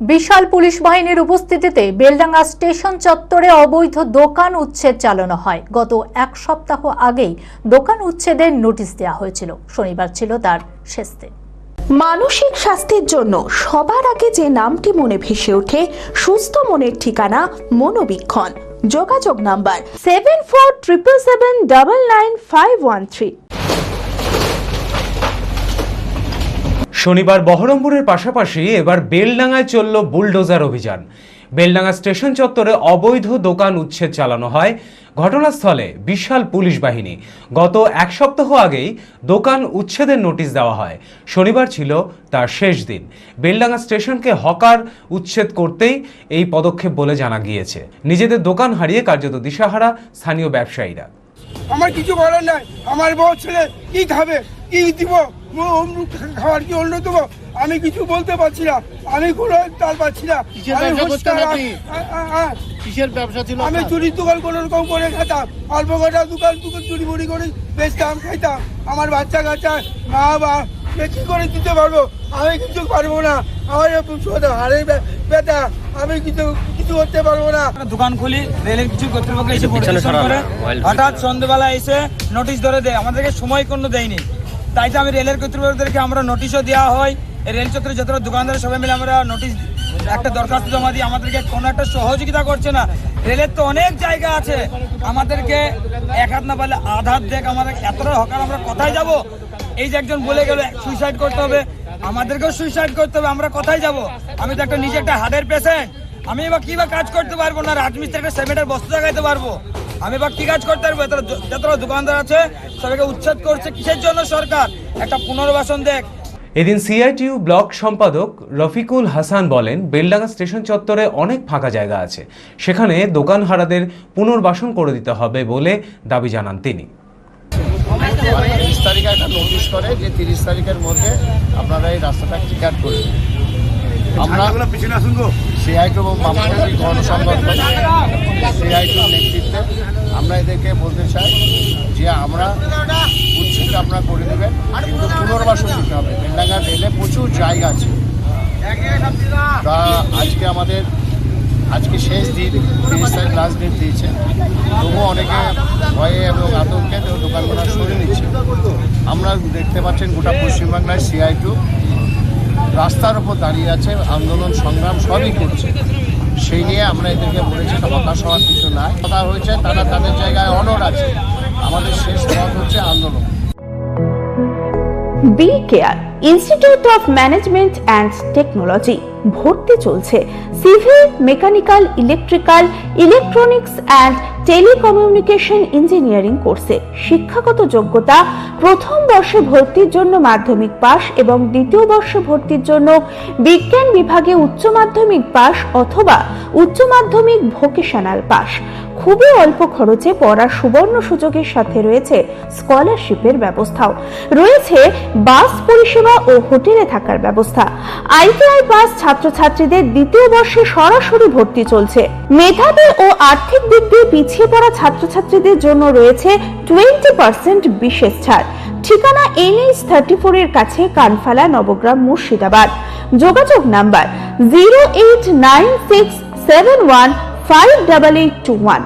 বিশাল police বাহিনীর উপস্থিতিতে Beldanga station চত্বরে অবৈধ দোকান উচ্ছেদ চালানো হয়। গত এক সপ্তাহ আগেই দোকান উচ্ছেদের নোটিশ দেওয়া হয়েছিল। শনিবার ছিল তার শেষ দিন। মানসিক স্বাস্থ্যের জন্য সবার আগে যে নামটি মনে ভেসে ওঠে, সুস্থ মনের ঠিকানা মনোবীক্ষণ। যোগাযোগ নাম্বার 7477799513। শনিবার বহরমপুরের পাশাপাশি এবার বেলডাঙ্গায় চলল বুলডোজার অভিযান। বেলডাঙ্গা স্টেশন চত্বরে অবৈধ দোকান উচ্ছেদ চালানো হয়। ঘটনাস্থলে বিশাল পুলিশ বাহিনী। গত এক সপ্তাহ আগেই দোকান উচ্ছেদের নোটিশ দেওয়া হয়। শনিবার ছিল তার শেষ দিন। বেলডাঙ্গা স্টেশনকে হকার উচ্ছেদ করতেই এই পদক্ষেপ বলে জানা গিয়েছে। নিজেদের দোকান হারিয়ে কার্যত দিশাহারা স্থানীয় ব্যবসায়ীরা। আমার কিছু বলার নাই, আমার বউ ছেলে কি খাবে, কি দিব, খাবার কি অন্য দেবো, আমি কিছু বলতে পারছি না, আমি কোনো তাল পাচ্ছি না। আমি চুরির দোকান কোন রকম করে খেতাম, অল্প কটা দোকান চুরি মুড়ি করে বেচতাম, খাইতাম। আমার বাচ্চা কাচ্চা মা বাবা কি করে দিতে পারবো, আমি কিছু পারবো না। আমার হাড়ের ব্যথা, আমি কিছু করতে পারবো না। দোকান খুলি, রেলের কিছু কর্তৃপক্ষ এসে পরিদর্শন করে হঠাৎ সন্ধ্যেবেলা এসে নোটিশ ধরে দেয়, আমাদেরকে সময় কোনো দেয়নি। তাই তো আমি রেলের কর্তৃপক্ষদেরকে আমরা নোটিশও দেওয়া হয়। রেল চত্বরে যতটা দোকানদার সবাই মিলে আমরা নোটিশ একটা দরখাস্ত জমা দিই, আমাদেরকে কোনো একটা সহযোগিতা করছে না। রেলের তো অনেক জায়গা আছে, আমাদেরকে এক হাত না পারলে আধার দেখ, আমাদের এতটা হকার, আমরা কোথায় যাব? এই যে একজন বলে গেল সুইসাইড করতে হবে, আমাদেরকেও সুইসাইড করতে হবে, আমরা কোথায় যাব? আমি তো নিজে একটা হার্টের পেশেন্ট, আমি এবার কি বা কাজ করতে পারবো না, রাজমিস্ত্রি একটা সিমেন্টের বস্তা লাগাইতে পারবো, আমি এবার কি কাজ করতে পারবো? যতটা দোকানদার আছে সবাইকে উচ্ছেদ করছে, কিসের জন্য সরকার? একটা পুনর্বাসন দেখ। এদিন সিআইটিইউ ব্লক সম্পাদক রফিকুল হাসান বলেন, বেলডাঙ্গা স্টেশন চত্বরে অনেক ফাঁকা জায়গা আছে, সেখানে দোকান হারাদের পুনর্বাসন করে দিতে হবে বলে দাবি জানান তিনি। 30 তারিখে একটা নোটিশ করে যে 30 তারিখের মধ্যে আপনারা এই রাস্তাটা ক্লিয়ার করে দিন। আমরা সিআইটিইউ এবং বামপন্থী গণসংগঠন সিআইটিইউ নেতৃত্বে আমরা এদেরকে বলতে চাই যে আমরা উচ্ছেদ আপনারা করে দেবেন, কিন্তু পুনর্বাসন দিতে হবে। বেলডাঙ্গা রেলে প্রচুর জায়গা আছে। তা আজকে শেষ দিন, 30 তারিখ লাস্ট ডেট দিয়েছে, তবুও অনেকে ভয়ে এবং আতঙ্কে দোকানগুলো সরিয়ে নিচ্ছে। আমরা দেখতে পাচ্ছেন গোটা পশ্চিমবাংলায় সিআইটিইউ রাস্তার ওপর দাঁড়িয়ে আছে, আন্দোলন সংগ্রাম সবই করছে। সেই নিয়ে আমরা এদেরকে বলেছি হতাশ হওয়ার কিছু নাই। কথা হয়েছে, তারা তাদের জায়গায় অনড় আছে, আমাদের শেষ পথ হচ্ছে আন্দোলন। B Care Institute of Management and Technology ভর্তি চলছে civil, mechanical, electrical, electronics and telecommunication engineering কোর্সে। শিক্ষাগত যোগ্যতা: প্রথম বর্ষে ভর্তির জন্য মাধ্যমিক পাস এবং দ্বিতীয় বর্ষে ভর্তির জন্য বিজ্ঞান বিভাগে উচ্চ মাধ্যমিক পাস অথবা উচ্চ মাধ্যমিক ভোকেশনাল পাস। খুবই অল্প খরচে পড়ার সুবর্ণ সুযোগের সাথে রয়েছে স্কলারশিপের ব্যবস্থাও। রয়েছে বাস পরিষেবা ও হোটেলে থাকার ব্যবস্থা। আইটিআই পাস ছাত্রছাত্রীদের দ্বিতীয় বর্ষে সরাসরি ভর্তি চলছে। মেধাবী ও আর্থিক দিক দিয়ে পিছিয়ে পড়া ছাত্রছাত্রীদের জন্য রয়েছে 20% বিশেষ ছাড়। ঠিকানা NH 34 এর কাছে, কানফালা, নবগ্রাম, মুর্শিদাবাদ। যোগাযোগ নাম্বার 08967158821।